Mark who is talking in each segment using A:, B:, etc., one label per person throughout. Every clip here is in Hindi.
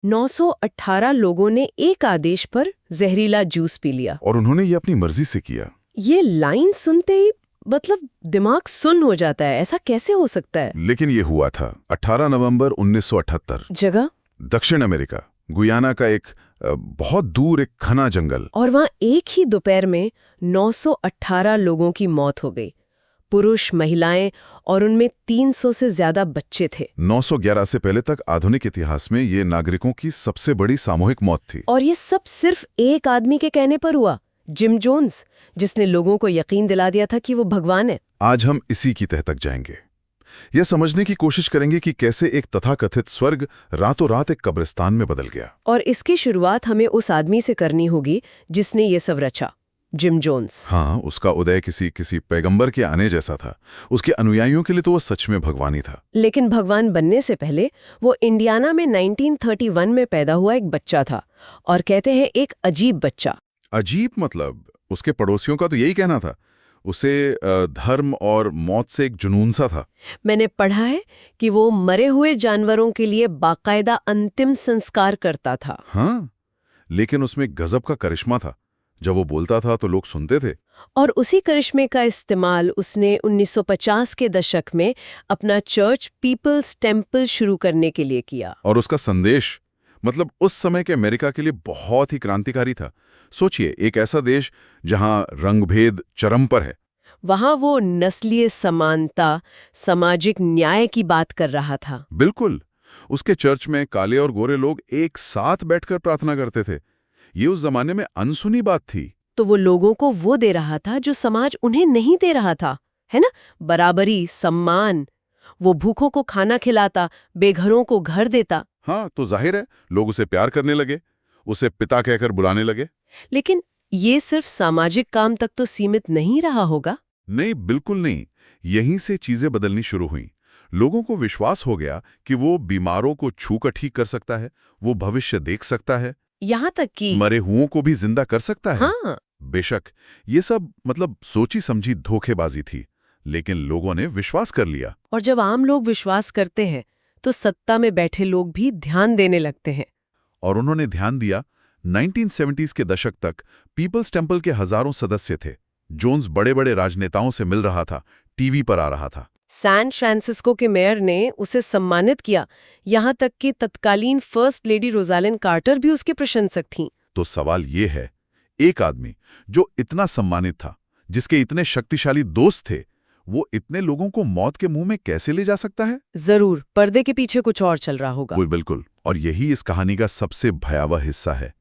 A: 918 लोगों ने एक आदेश पर जहरीला जूस पी लिया।
B: और उन्होंने ये अपनी मर्जी से किया।
A: ये लाइन सुनते ही मतलब दिमाग सुन्न हो जाता है, ऐसा कैसे हो सकता है?
B: लेकिन ये हुआ था 18 नवंबर 1978।
A: जगह?
B: दक्षिण अमेरिका, गुयाना का एक बहुत दूर एक घना जंगल।
A: और वहां एक ही दोपहर में 918 लोगों की मौत हो गई, पुरुष, महिलाएं, और उनमें 300 से ज्यादा बच्चे थे।
B: 911 से पहले तक आधुनिक इतिहास में ये नागरिकों की सबसे बड़ी सामूहिक मौत थी।
A: और ये सब सिर्फ एक आदमी के कहने पर हुआ, जिम जोन्स, जिसने लोगों को यकीन दिला दिया था कि वो भगवान है।
B: आज हम इसी की तह तक जाएंगे। यह समझने की कोशिश करेंगे कि कैसे एक तथाकथित स्वर्ग रातों रात एक कब्रिस्तान में बदल गया।
A: और इसकी शुरुआत हमें उस आदमी से करनी होगी जिसने ये सब रचा, जिम जोन्स।
B: हाँ, उसका उदय किसी पैगंबर के आने जैसा था। उसके अनुयायियों के लिए तो वो सच में भगवान ही था।
A: लेकिन भगवान बनने से पहले वो इंडियाना में 1931 में पैदा हुआ एक बच्चा था, और कहते हैं एक अजीब बच्चा।
B: अजीब मतलब? उसके पड़ोसियों का तो यही कहना था। उसे धर्म और मौत से एक जुनून सा था।
A: मैंने पढ़ा है कि वो मरे हुए जानवरों के लिए बाकायदा अंतिम संस्कार करता था।
B: हाँ, लेकिन उसमें गजब का करिश्मा था। जब वो बोलता था तो लोग सुनते थे।
A: और उसी करिश्मे का इस्तेमाल उसने 1950 के दशक में अपना चर्च पीपल्स टेम्पल शुरू करने के लिए किया।
B: और उसका संदेश मतलब उस समय के अमेरिका के लिए बहुत ही क्रांतिकारी था। सोचिए, एक ऐसा देश जहां रंगभेद चरम पर है,
A: वहां वो नस्लीय समानता, सामाजिक न्याय की बात कर रहा था।
B: बिल्कुल। उसके चर्च में काले और गोरे लोग एक साथ बैठकर प्रार्थना करते थे। ये उस जमाने में अनसुनी बात थी।
A: तो वो लोगों को वो दे रहा था जो समाज उन्हें नहीं दे रहा था, है ना? बराबरी, सम्मान। वो भूखों को खाना खिलाता, बेघरों को घर देता।
B: हाँ, तो जाहिर है लोग उसे प्यार करने लगे, उसे पिता कहकर बुलाने लगे।
A: लेकिन ये सिर्फ सामाजिक काम तक तो सीमित नहीं रहा होगा।
B: नहीं, बिल्कुल नहीं। यहीं से चीजें बदलनी शुरू हुई। लोगों को विश्वास हो गया कि वो बीमारों को छूकर ठीक कर सकता है, वो भविष्य देख सकता है,
A: यहाँ तक कि
B: मरे हुओं को भी जिंदा कर सकता है।
A: हाँ।
B: बेशक ये सब मतलब सोची समझी धोखेबाजी थी, लेकिन लोगों ने विश्वास कर लिया।
A: और जब आम लोग विश्वास करते हैं तो सत्ता में बैठे लोग भी ध्यान देने लगते हैं।
B: और उन्होंने ध्यान दिया। 1970s के दशक तक पीपल्स टेम्पल के हजारों सदस्य थे। जोन्स बड़े बड़े राजनेताओं से मिल रहा था, टीवी पर आ रहा था।
A: सैन फ्रांसिस्को के मेयर ने उसे सम्मानित किया, यहाँ तक कि तत्कालीन फर्स्ट लेडी रोजालिन कार्टर भी उसके प्रशंसक थीं।
B: तो सवाल ये है, एक आदमी जो इतना सम्मानित था, जिसके इतने शक्तिशाली दोस्त थे, वो इतने लोगों को मौत के मुंह में कैसे ले जा सकता है?
A: जरूर पर्दे के पीछे कुछ और चल रहा होगा।
B: बिल्कुल। और यही इस कहानी का सबसे भयावह हिस्सा है।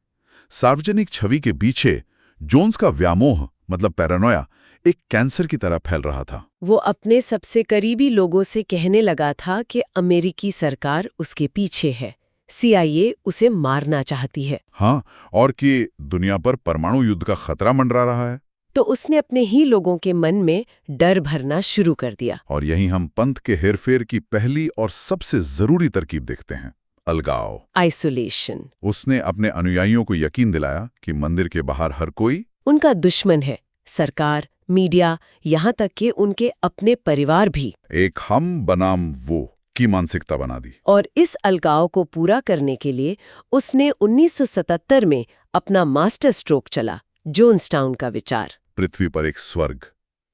B: सार्वजनिक छवि के पीछे जोन्स का व्यामोह मतलब पैरानोया एक कैंसर की तरह फैल रहा था।
A: वो अपने सबसे करीबी लोगों से कहने लगा था कि अमेरिकी सरकार उसके पीछे है, CIA उसे मारना चाहती है।
B: हाँ, और कि दुनिया पर परमाणु युद्ध का खतरा मंडरा रहा है।
A: तो उसने अपने ही लोगों के मन में डर भरना शुरू कर दिया।
B: और यहीं हम पंथ के हेरफेर की पहली और सबसे जरूरी तरकीब देखते हैं, अलगाव,
A: आइसोलेशन।
B: उसने अपने अनुयायियों को यकीन दिलाया कि मंदिर के बाहर हर कोई
A: उनका दुश्मन है, सरकार, मीडिया, यहाँ तक कि उनके अपने परिवार भी।
B: एक हम बनाम वो की मानसिकता बना दी।
A: और इस अलगाव को पूरा करने के लिए उसने 1977 में अपना मास्टर स्ट्रोक चला, जोन्सटाउन का विचार।
B: पृथ्वी पर एक स्वर्ग,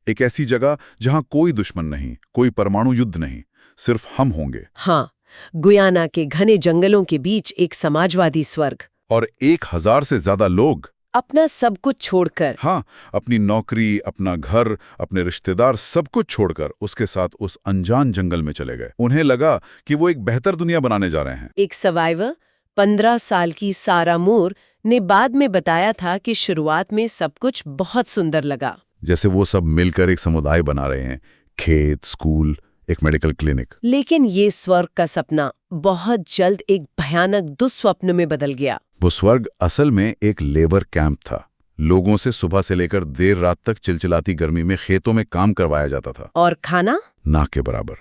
B: एक ऐसी जगह जहां कोई दुश्मन नहीं, कोई परमाणु युद्ध नहीं, सिर्फ हम होंगे।
A: हाँ, गुयाना के घने जंगलों के बीच एक समाजवादी स्वर्ग।
B: और 1000 से ज्यादा लोग
A: अपना सब कुछ छोड़कर,
B: हाँ, अपनी नौकरी, अपना घर, अपने रिश्तेदार, सब कुछ छोड़कर उसके साथ उस अनजान जंगल में चले गए। उन्हें लगा कि वो एक बेहतर दुनिया बनाने जा रहे हैं।
A: एक सर्वाइवर 15 साल की सारा मूर ने बाद में बताया था कि शुरुआत में सब कुछ बहुत सुंदर लगा,
B: जैसे वो सब मिलकर एक समुदाय बना रहे हैं, खेत, स्कूल, एक मेडिकल क्लिनिक।
A: लेकिन ये स्वर्ग का सपना बहुत जल्द एक भयानक दुस्वप्न में बदल गया।
B: वो स्वर्ग असल में एक लेबर कैंप था। लोगों से सुबह से लेकर देर रात तक चिलचिलाती गर्मी में खेतों में काम करवाया जाता था।
A: और खाना
B: ना के बराबर,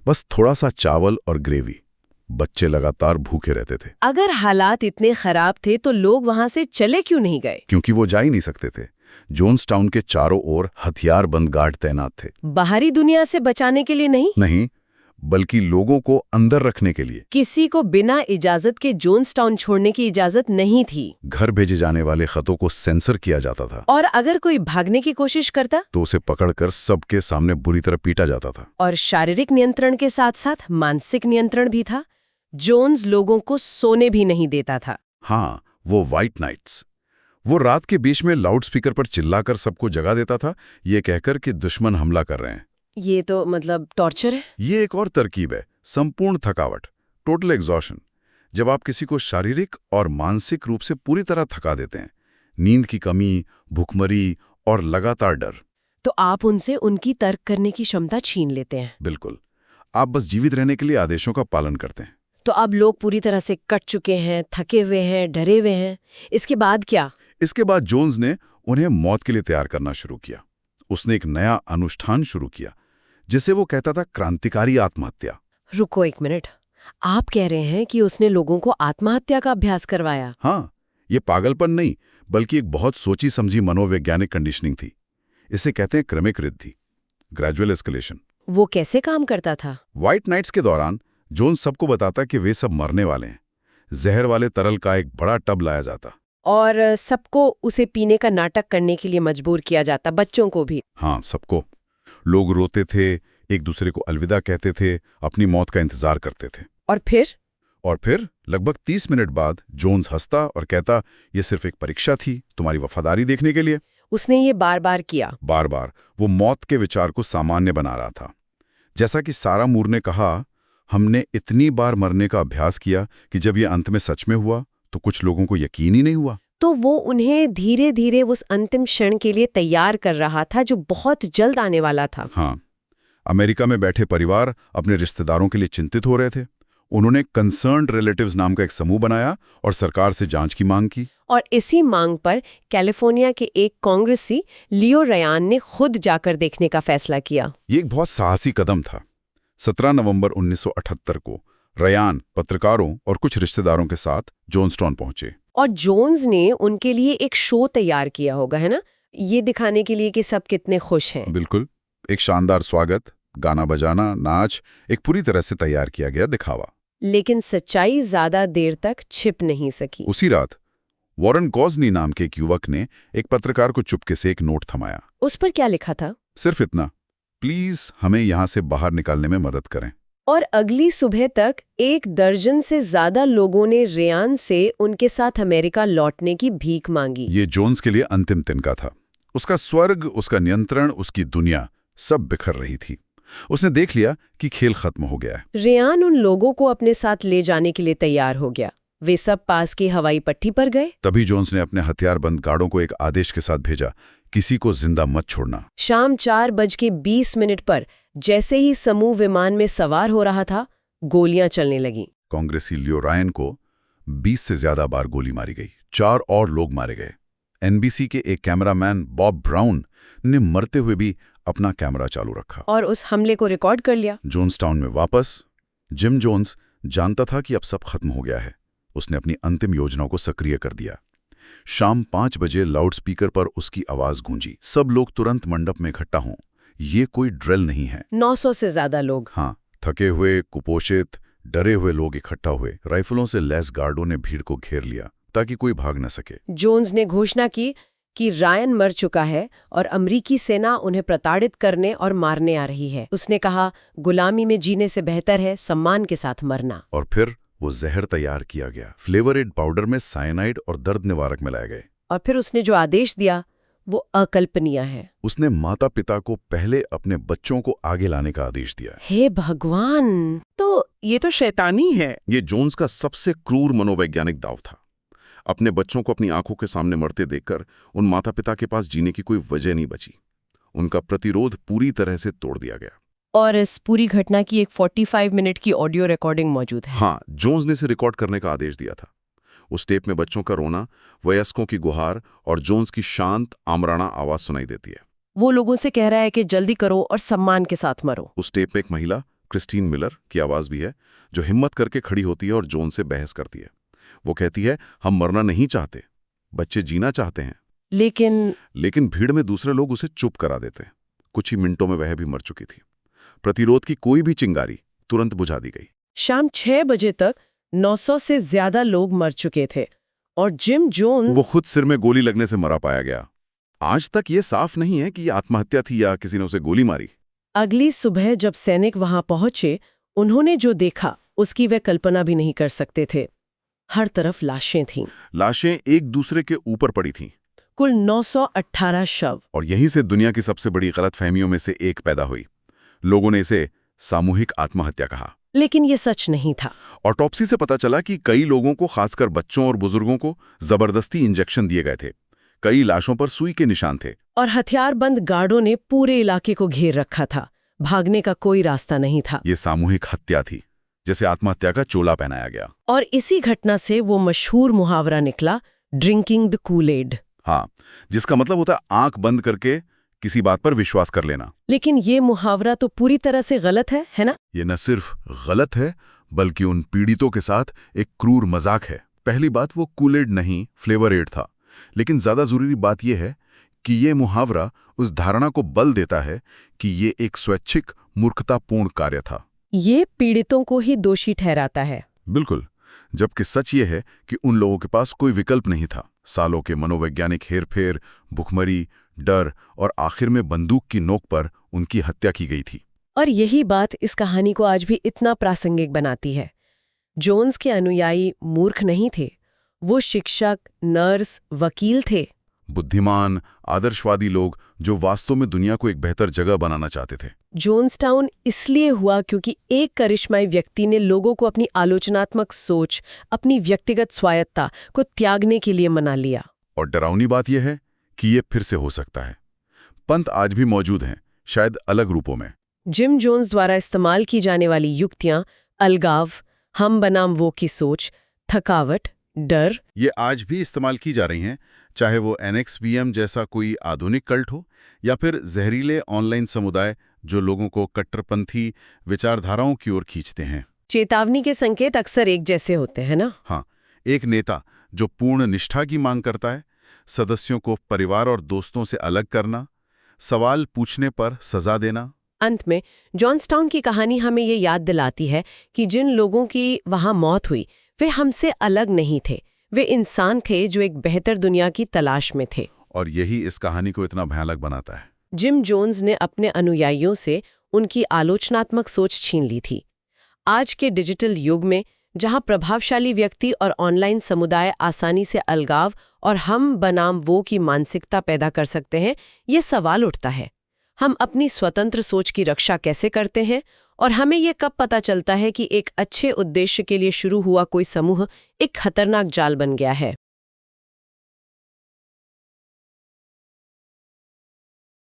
B: बस थोड़ा सा चावल और ग्रेवी। बच्चे लगातार भूखे रहते थे।
A: अगर हालात इतने खराब थे तो लोग वहां से चले क्यों नहीं गए?
B: क्योंकि वो जा ही नहीं सकते थे। जोन्सटाउन के चारों ओर हथियारबंद गार्ड तैनात थे।
A: बाहरी दुनिया से बचाने के लिए नहीं,
B: बल्कि लोगों को अंदर रखने के लिए।
A: किसी को बिना इजाजत के जोन्सटाउन छोड़ने की इजाजत नहीं थी।
B: घर भेजे जाने वाले खतों को सेंसर किया जाता था
A: और अगर कोई भागने की कोशिश करता
B: तो उसे पकड़कर सबके सामने बुरी तरह पीटा जाता था।
A: और शारीरिक नियंत्रण के साथ साथ मानसिक नियंत्रण भी था। जोन्स लोगों को सोने भी नहीं देता था।
B: हाँ, वो व्हाइट नाइट्स। वो रात के बीच में लाउडस्पीकर पर चिल्लाकर सबको जगा देता था, ये कहकर कि दुश्मन हमला कर रहे हैं।
A: ये तो मतलब टॉर्चर है।
B: ये एक और तरकीब है, संपूर्ण थकावट, टोटल एग्जॉशन। जब आप किसी को शारीरिक और मानसिक रूप से पूरी तरह थका देते हैं, नींद की कमी, भूखमरी और लगातार डर,
A: तो आप उनसे उनकी तर्क करने की क्षमता छीन लेते हैं।
B: बिल्कुल, आप बस जीवित रहने के लिए आदेशों का पालन करते हैं।
A: तो अब लोग पूरी तरह से कट चुके हैं, थके हुए हैं, डरे हुए हैं। इसके बाद क्या?
B: इसके बाद जोन्स ने उन्हें मौत के लिए तैयार करना शुरू किया। उसने एक नया अनुष्ठान शुरू किया जिसे वो कहता था क्रांतिकारी आत्महत्या।
A: रुको एक मिनट, आप कह रहे हैं कि उसने लोगों को आत्महत्या का अभ्यास करवाया?
B: हाँ, ये पागलपन नहीं बल्कि एक बहुत सोची समझी मनोवैज्ञानिक कंडीशनिंग थी। इसे कहते हैं क्रमिक वृद्धि, ग्रेजुअल एस्केलेशन।
A: वो कैसे काम करता था?
B: व्हाइट नाइट्स के दौरान जोन्स सबको बताता कि वे सब मरने वाले हैं। जहर वाले तरल का एक बड़ा टब लाया जाता
A: और सबको उसे पीने का नाटक करने के लिए मजबूर किया जाता, बच्चों को भी।
B: हाँ, सबको। लोग रोते थे, एक दूसरे को अलविदा कहते थे, अपनी मौत का इंतजार करते थे। और फिर लगभग 30 मिनट बाद जोन्स हंसता और कहता, ये सिर्फ एक परीक्षा थी तुम्हारी वफादारी देखने के लिए।
A: उसने ये बार बार किया।
B: बार बार वो मौत के विचार को सामान्य बना रहा था। जैसा कि सारा मूर ने कहा, हमने इतनी बार मरने का अभ्यास किया कि जब ये अंत में सच में हुआ तो कुछ लोगों को यकीन ही नहीं हुआ।
A: तो वो उन्हें धीरे धीरे उस अंतिम क्षण के लिए तैयार कर रहा था जो बहुत जल्द आने वाला था।
B: हाँ, अमेरिका में बैठे परिवार अपने रिश्तेदारों के लिए चिंतित हो रहे थे। उन्होंने कंसर्न्ड रिलेटिव्स नाम का एक समूह बनाया और सरकार से जांच की मांग की।
A: और इसी मांग पर कैलिफोर्निया के एक कांग्रेसी लियो रयान ने खुद जाकर देखने का फैसला किया।
B: ये एक बहुत साहसी कदम था। 17 नवंबर 1978 को रयान पत्रकारों और कुछ रिश्तेदारों के साथ जोन्सटाउन पहुंचे।
A: और जोन्स ने उनके लिए एक शो तैयार किया होगा, है ना, ये दिखाने के लिए कि सब कितने खुश हैं।
B: बिल्कुल, एक शानदार स्वागत, गाना बजाना, नाच, एक पूरी तरह से तैयार किया गया दिखावा।
A: लेकिन सच्चाई ज्यादा देर तक छिप नहीं सकी।
B: उसी रात वॉरेन गॉजनी नाम के एक युवक ने एक पत्रकार को चुपके से एक नोट थमाया।
A: उस पर क्या लिखा था?
B: सिर्फ इतना, प्लीज हमें यहां से बाहर निकालने में मदद करें।
A: और अगली सुबह तक 1 दर्जन से ज्यादा लोगों ने रेयान से उनके साथ अमेरिका लौटने की भीख मांगी।
B: ये जोन्स के लिए अंतिम तिनका था। उसका स्वर्ग, उसका नियंत्रण, उसकी दुनिया सब बिखर रही थी। उसने देख लिया कि खेल खत्म हो गया है।
A: रेयान उन लोगों को अपने साथ ले जाने के लिए तैयार हो गया। वे सब पास की हवाई पट्टी पर गए।
B: तभी जोन्स ने अपने हथियारबंद गार्डों को एक आदेश के साथ भेजा, किसी को जिंदा मत छोड़ना।
A: शाम 4:20 पर जैसे ही समूह विमान में सवार हो रहा था, गोलियां चलने लगीं।
B: कांग्रेसी लियो रायन को 20 से ज्यादा बार गोली मारी गई। 4 और लोग मारे गए। एनबीसी के एक कैमरामैन बॉब ब्राउन ने मरते हुए भी अपना कैमरा चालू रखा
A: और उस हमले को रिकॉर्ड कर लिया।
B: जोन्सटाउन में वापस जिम जोन्स जानता था कि अब सब खत्म हो गया है। उसने अपनी अंतिम योजनाओं को सक्रिय कर दिया। शाम 5 बजे लाउडस्पीकर पर उसकी आवाज गूंजी, सब लोग तुरंत मंडप में इकट्ठा हों। ये कोई ड्रिल नहीं है।
A: 900 से ज्यादा लोग।
B: हाँ, थके हुए, कुपोषित, डरे हुए लोग इकट्ठा हुए। राइफलों से लैस गार्डों ने भीड़ को घेर लिया ताकि कोई भाग न सके।
A: जोन्स ने घोषणा की कि रायन मर चुका है और अमरीकी सेना उन्हें प्रताड़ित करने और मारने आ रही है। उसने कहा, गुलामी में जीने से बेहतर है सम्मान के साथ मरना।
B: और फिर वो जहर तैयार किया गया। फ्लेवरेड पाउडर में साइनाइड और दर्द निवारक मिलाए गए।
A: और फिर उसने जो आदेश दिया वो अकल्पनीय है।
B: उसने माता पिता को पहले अपने बच्चों को आगे लाने का आदेश दिया।
A: हे भगवान!
C: तो ये तो शैतानी है।
B: ये जोन्स का सबसे क्रूर मनोवैज्ञानिक दाव था। अपने बच्चों को अपनी आंखों के सामने मरते देखकर उन माता पिता के पास जीने की कोई वजह नहीं बची। उनका प्रतिरोध पूरी तरह से तोड़ दिया गया।
A: और इस पूरी घटना की एक 45 मिनट की ऑडियो रिकॉर्डिंग मौजूद है।
B: हाँ, जोन्स ने इसे रिकॉर्ड करने का आदेश दिया था। उस टेप में बच्चों का रोना, वयस्कों की गुहार और जोन्स की शांत आमराना आवाज सुनाई देती है।
A: वो लोगों से कह रहा है कि जल्दी करो और सम्मान के साथ मरो।
B: उस टेप में एक महिला, क्रिस्टीन मिलर की आवाज भी है, जो हिम्मत करके खड़ी होती है और जोन से बहस करती है। वो कहती है, हम मरना नहीं चाहते, बच्चे जीना चाहते हैं। लेकिन भीड़ में दूसरे लोग उसे चुप करा देते हैं। कुछ ही मिनटों में वह भी मर चुकी थी। प्रतिरोध की कोई भी चिंगारी, तुरंत बुझा दी गई।
A: शाम 6 बजे तक 900 से ज्यादा लोग मर चुके थे और जिम जोन्स
B: वो खुद सिर में गोली लगने से मरा पाया गया। आज तक ये साफ नहीं है कि ये आत्महत्या थी या किसी ने उसे गोली मारी।
A: अगली सुबह जब सैनिक वहां पहुंचे, उन्होंने जो देखा उसकी वे कल्पना भी नहीं कर सकते थे। हर तरफ लाशें थीं।
B: लाशें एक दूसरे के ऊपर पड़ी थीं।
A: कुल 918 शव।
B: और यहीं से दुनिया की सबसे बड़ी गलतफहमियों में से एक पैदा हुई। लोगों ने इसे सामूहिक आत्महत्या कहा।
A: लेकिन ये सच नहीं था।
B: ऑटोप्सी से पता चला कि कई लोगों को, खासकर बच्चों और बुजुर्गों को, जबरदस्ती इंजेक्शन दिए गए थे। कई लाशों पर सुई के निशान थे।
A: और हथियारबंद गार्डों ने पूरे इलाके को घेर रखा था। भागने का कोई रास्ता नहीं था।
B: ये सामूहिक हत्या थी, जैसे आत्महत्या का चोला पहनाया गया।
A: और इसी घटना से वो मशहूर मुहावरा निकला, ड्रिंकिंग द कूल-एड।
B: हाँ, जिसका मतलब होता है आंख बंद करके किसी बात पर विश्वास कर लेना।
A: लेकिन ये मुहावरा तो पूरी तरह से गलत है ना?
B: ये न सिर्फ गलत है, बल्कि उन पीड़ितों के साथ एक क्रूर मजाक है। पहली बात, वो कूल-एड नहीं, फ्लेवर एड था। लेकिन ज्यादा जरूरी बात यह है कि ये मुहावरा उस धारणा को बल देता है कि ये एक स्वैच्छिक मूर्खतापूर्ण कार्य था।
A: ये पीड़ितों को ही दोषी ठहराता है।
B: बिल्कुल, जबकि सच ये है कि उन लोगों के पास कोई विकल्प नहीं था। सालों के मनोवैज्ञानिक हेरफेर, भुखमरी, डर और आखिर में बंदूक की नोक पर उनकी हत्या की गई थी।
A: और यही बात इस कहानी को आज भी इतना प्रासंगिक बनाती है। जोन्स के अनुयायी मूर्ख नहीं थे। वो शिक्षक, नर्स, वकील थे।
B: बुद्धिमान, आदर्शवादी लोग जो वास्तव में दुनिया को एक बेहतर जगह बनाना चाहते थे।
A: जोन्सटाउन इसलिए हुआ क्योंकि एक करिश्माई व्यक्ति ने लोगों को अपनी आलोचनात्मक सोच, अपनी व्यक्तिगत स्वायत्ता को त्यागने के लिए मना लिया।
B: और डरावनी बात यह है कि ये फिर से हो सकता है। पंथ आज भी मौजूद हैं, शायद अलग रूपों में।
A: जिम जोन्स द्वारा इस्तेमाल की जाने वाली युक्तियां, अलगाव, हम बनाम वो की सोच, थकावट, डर,
B: ये आज भी इस्तेमाल की जा रही हैं, चाहे वो NXVM जैसा कोई आधुनिक कल्ट हो या फिर जहरीले ऑनलाइन समुदाय जो लोगों को कट्टरपंथी विचारधाराओं की ओर खींचते हैं।
A: चेतावनी के संकेत अक्सर एक जैसे होते हैं ना?
B: हाँ, एक नेता जो पूर्ण निष्ठा की मांग करता है, सदस्यों को परिवार और दोस्तों से अलग करना, सवाल पूछने पर सजा देना।
A: अंत में जॉन्सटाउन की कहानी हमें ये याद दिलाती है कि जिन लोगों की वहां मौत हुई वे हमसे अलग नहीं थे। वे इंसान थे जो एक बेहतर दुनिया की तलाश में थे।
B: और यही इस कहानी को इतना भयानक बनाता है।
A: जिम जोन्स ने अपने अनुयायियों से उनकी आलोचनात्मक सोच छीन ली थी। आज के डिजिटल युग में जहां प्रभावशाली व्यक्ति और ऑनलाइन समुदाय आसानी से अलगाव और हम बनाम वो की मानसिकता पैदा कर सकते हैं, ये सवाल उठता है, हम अपनी स्वतंत्र सोच की रक्षा कैसे करते हैं और हमें ये कब पता चलता है कि एक अच्छे उद्देश्य के लिए शुरू हुआ कोई समूह एक खतरनाक जाल बन गया है।